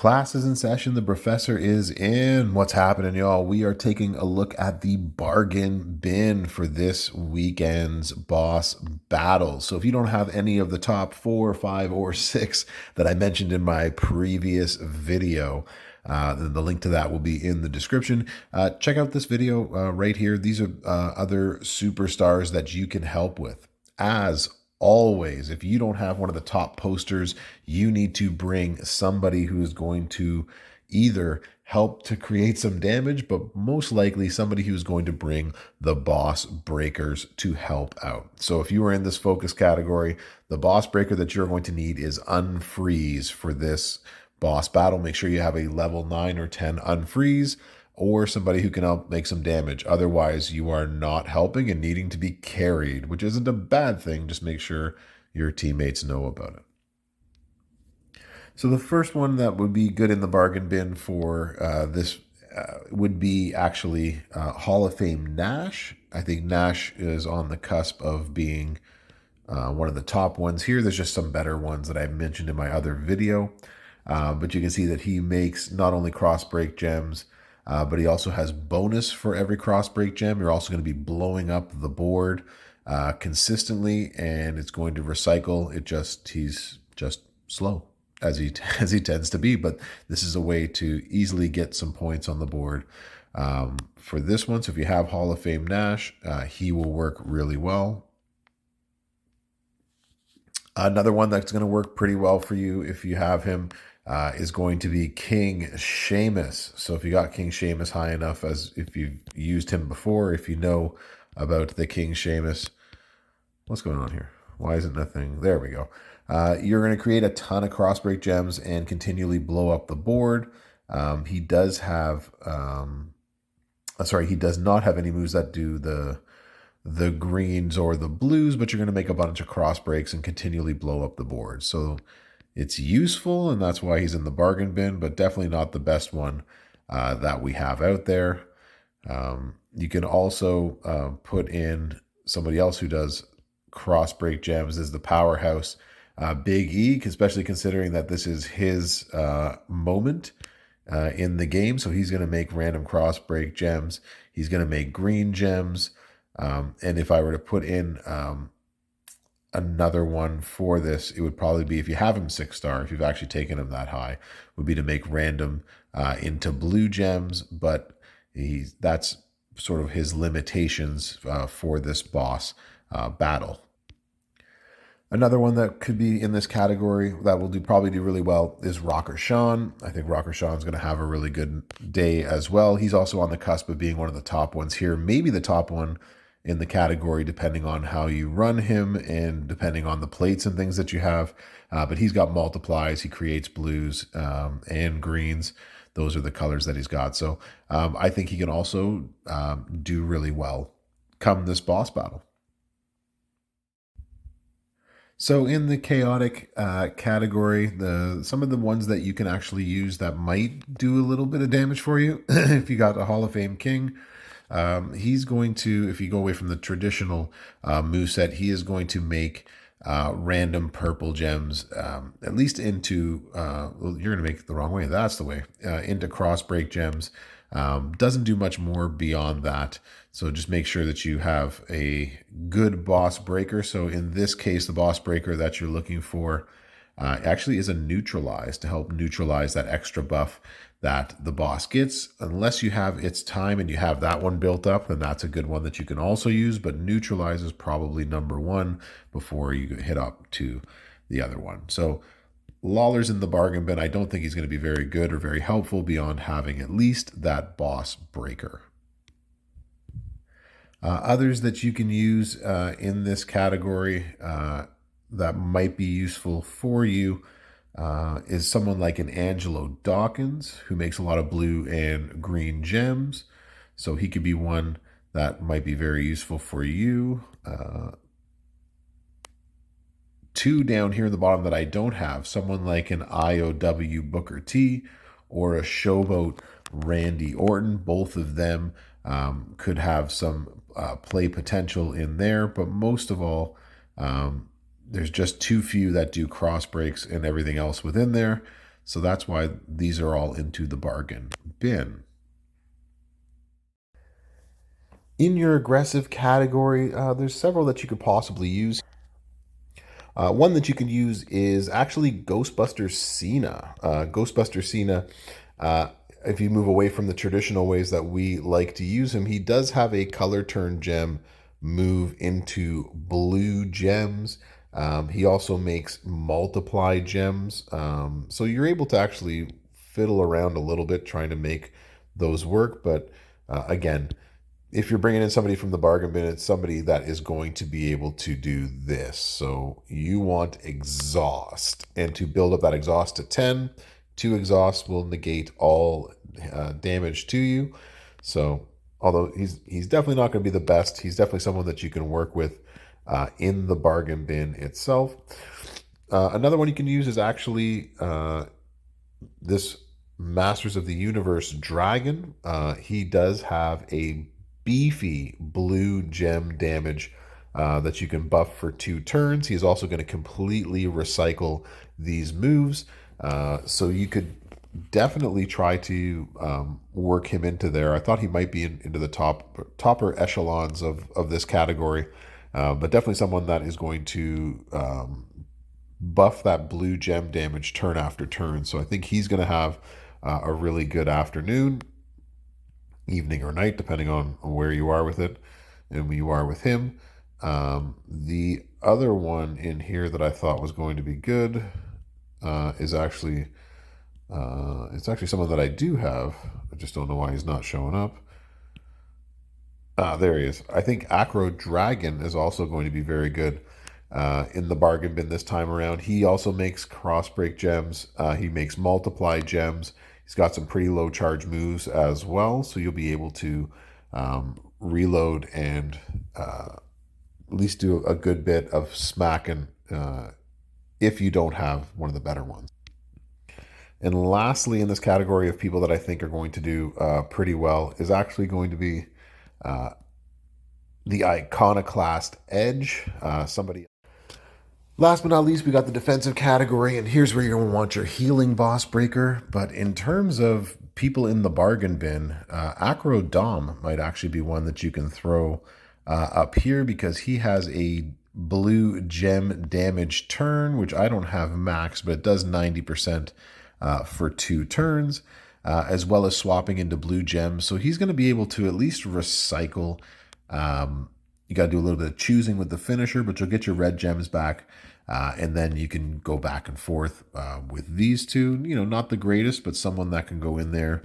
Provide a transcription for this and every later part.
Class is in session. The Brofessor is in. What's happening, y'all? We are taking a look at the bargain bin for this weekend's boss battles. So if you don't have any of the top 4, 5, or 6 that I mentioned in my previous video, then the link to that will be in the description. Check out this video right here. These are other superstars that you can help with. As always, if you don't have one of the top posters, you need to bring somebody who is going to either help to create some damage, but most likely somebody who's going to bring the boss breakers to help out. So if you are in this focus category, the boss breaker that you're going to need is Unfreeze for this boss battle. Make sure you have a level 9 or 10 Unfreeze, or somebody who can help make some damage. Otherwise, you are not helping and needing to be carried, which isn't a bad thing. Just make sure your teammates know about it. So the first one that would be good in the bargain bin for this would be actually Hall of Fame Nash. I think Nash is on the cusp of being one of the top ones here. There's just some better ones that I mentioned in my other video. But you can see that he makes not only cross break gems, but he also has bonus for every cross break gem. You're also going to be blowing up the board consistently, and it's going to recycle. He's just slow as he tends to be. But this is a way to easily get some points on the board for this one. So if you have Hall of Fame Nash, he will work really well. Another one that's going to work pretty well for you if you have him is going to be King Sheamus. So if you got King Sheamus high enough, as if you've used him before, if you know about the King Sheamus, what's going on here? Why isn't nothing? There we go. You're going to create a ton of crossbreak gems and continually blow up the board. He does have, he does not have any moves that do the greens or the blues, but you're going to make a bunch of cross breaks and continually blow up the board. So it's useful, and that's why he's in the bargain bin, but definitely not the best one that we have out there. You can also put in somebody else who does cross break gems is the powerhouse Big E, especially considering that this is his moment in the game. So he's going to make random cross break gems. He's going to make green gems. And if I were to put in another one for this, it would probably be, if you have him 6-star, if you've actually taken him that high, would be to make random into blue gems. But that's sort of his limitations for this boss battle. Another one that could be in this category that will probably do really well is Rocker Sean. I think Rocker Sean's going to have a really good day as well. He's also on the cusp of being one of the top ones here, maybe the top one in the category, depending on how you run him and depending on the plates and things that you have. But he's got multiplies. He creates blues and greens. Those are the colors that he's got. So I think he can also do really well come this boss battle. So in the chaotic category, some of the ones that you can actually use that might do a little bit of damage for you, if you got a Hall of Fame King, he's going to, if you go away from the traditional moveset, he is going to make random purple gems, at least into, well, you're going to make it the wrong way. That's the way, into cross break gems. Doesn't do much more beyond that. So just make sure that you have a good boss breaker. So in this case, the boss breaker that you're looking for actually is a neutralize, to help neutralize that extra buff that the boss gets. Unless you have its time and you have that one built up, then that's a good one that you can also use. But neutralize is probably number one before you hit up to the other one. So Lawler's in the bargain bin. I don't think he's going to be very good or very helpful beyond having at least that boss breaker. Others that you can use in this category that might be useful for you is someone like an Angelo Dawkins, who makes a lot of blue and green gems. So he could be one that might be very useful for you. 2 down here in the bottom that I don't have, someone like an IOW Booker T or a Showboat Randy Orton. Both of them could have some play potential in there, but most of all, there's just too few that do cross breaks and everything else within there. So that's why these are all into the bargain bin. In your aggressive category, there's several that you could possibly use. One that you can use is actually Ghostbuster Cena. Ghostbuster Cena, uh, if you move away from the traditional ways that we like to use him, he does have a color turn gem move into blue gems. He also makes multiply gems. So you're able to actually fiddle around a little bit trying to make those work. But again, if you're bringing in somebody from the bargain bin, it's somebody that is going to be able to do this. So you want exhaust, and to build up that exhaust to 10, 2 exhausts will negate all damage to you. So although he's definitely not going to be the best, he's definitely someone that you can work with in the bargain bin itself. Another one you can use is actually this Masters of the Universe Dragon. He does have a beefy blue gem damage that you can buff for 2 turns. He's also going to completely recycle these moves. So you could definitely try to work him into there. I thought he might be into the topper echelons of this category, but definitely someone that is going to buff that blue gem damage turn after turn. So I think he's going to have a really good afternoon, evening, or night, depending on where you are with it and where you are with him. The other one in here that I thought was going to be good is actually it's actually someone that I do have. I just don't know why he's not showing up. There he is. I think Acro Dragon is also going to be very good in the bargain bin this time around. He also makes cross break gems. He makes multiply gems. He's got some pretty low charge moves as well, so you'll be able to reload and at least do a good bit of smacking if you don't have one of the better ones. And lastly, in this category of people that I think are going to do pretty well is actually going to be the Iconoclast Edge. Somebody. Last but not least, we got the defensive category, and here's where you're going to want your healing boss breaker. But in terms of people in the bargain bin, Acro Dom might actually be one that you can throw up here because he has a blue gem damage turn, which I don't have max, but it does 90% for 2 turns, as well as swapping into blue gems. So he's going to be able to at least recycle. You got to do a little bit of choosing with the finisher, but you'll get your red gems back. And then you can go back and forth with these two. You know, not the greatest, but someone that can go in there.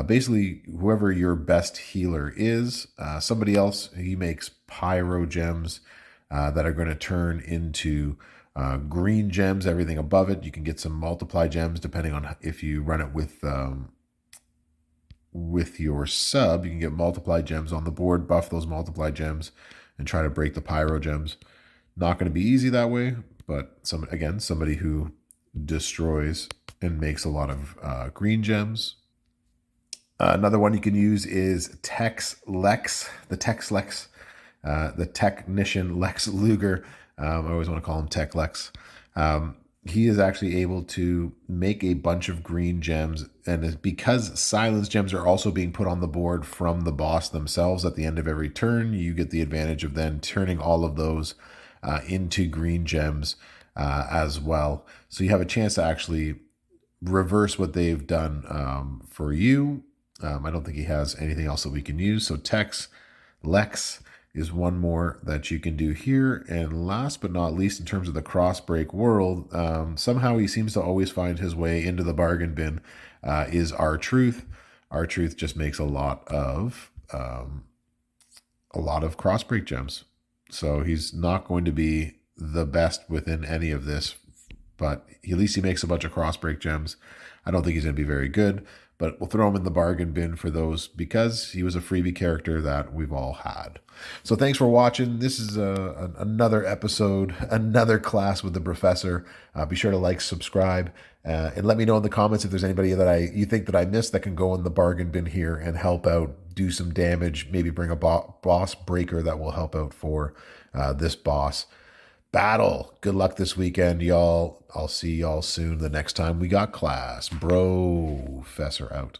Basically, whoever your best healer is, somebody else, he makes pyro gems that are going to turn into green gems. Everything above it, you can get some multiply gems depending on if you run it with your sub. You can get multiply gems on the board, buff those multiply gems, and try to break the pyro gems. Not going to be easy that way, but somebody who destroys and makes a lot of green gems. Another one you can use is Tex Lex, the technician Lex Luger. I always want to call him Tech Lex. He is actually able to make a bunch of green gems, and because silence gems are also being put on the board from the boss themselves at the end of every turn, you get the advantage of then turning all of those into green gems as well. So you have a chance to actually reverse what they've done for you. I don't think he has anything else that we can use. So Tex Lex is one more that you can do here. And last but not least, in terms of the cross break world, somehow he seems to always find his way into the bargain bin, is R-Truth. R-Truth just makes a lot of cross break gems. So he's not going to be the best within any of this, but at least he makes a bunch of cross break gems. I don't think he's going to be very good, but we'll throw him in the bargain bin for those because he was a freebie character that we've all had. So thanks for watching. This is another episode, another class with the Brofessor. Be sure to like, subscribe, and let me know in the comments if there's anybody that you think that I missed that can go in the bargain bin here and help out, do some damage, maybe bring a boss breaker that will help out for this boss. battle. Good luck this weekend, y'all. I'll see y'all soon the next time we got class. Brofessor out.